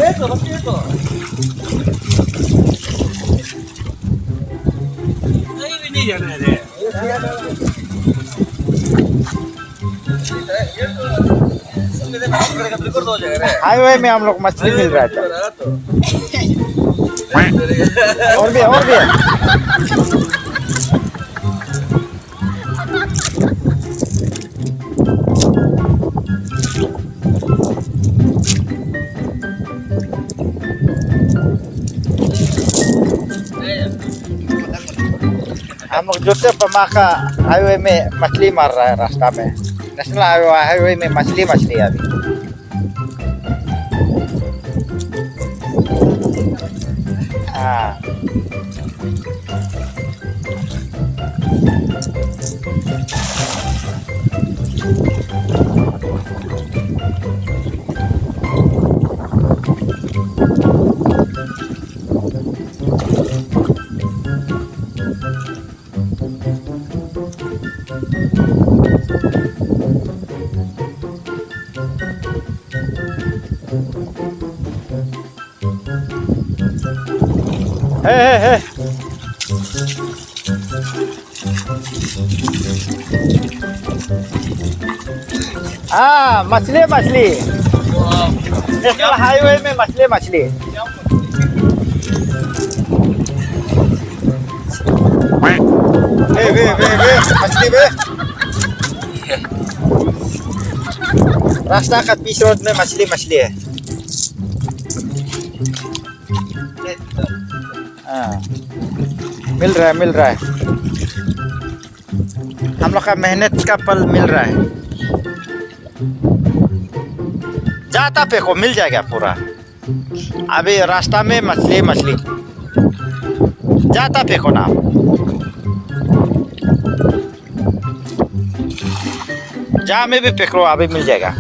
Esto, no esto. Ahí venía ya nada. Highway में हम लोग मछली मिल रहा था। और भी हम लोग जोते पमाका हाईवे में मछली मार रहा है रास्ता में। नेशनल हाईवे में मछली है अभी। हाँ हे हाँ मछली नेशनल हाईवे में मछली मछली रास्ता का बीच रोड में मछली है। हाँ मिल रहा है हम लोग का मेहनत का फल मिल रहा है। जाता पे को मिल जाएगा पूरा। अभी रास्ता में मछली जाता पे को ना जहाँ में भी पकड़ो अभी मिल जाएगा।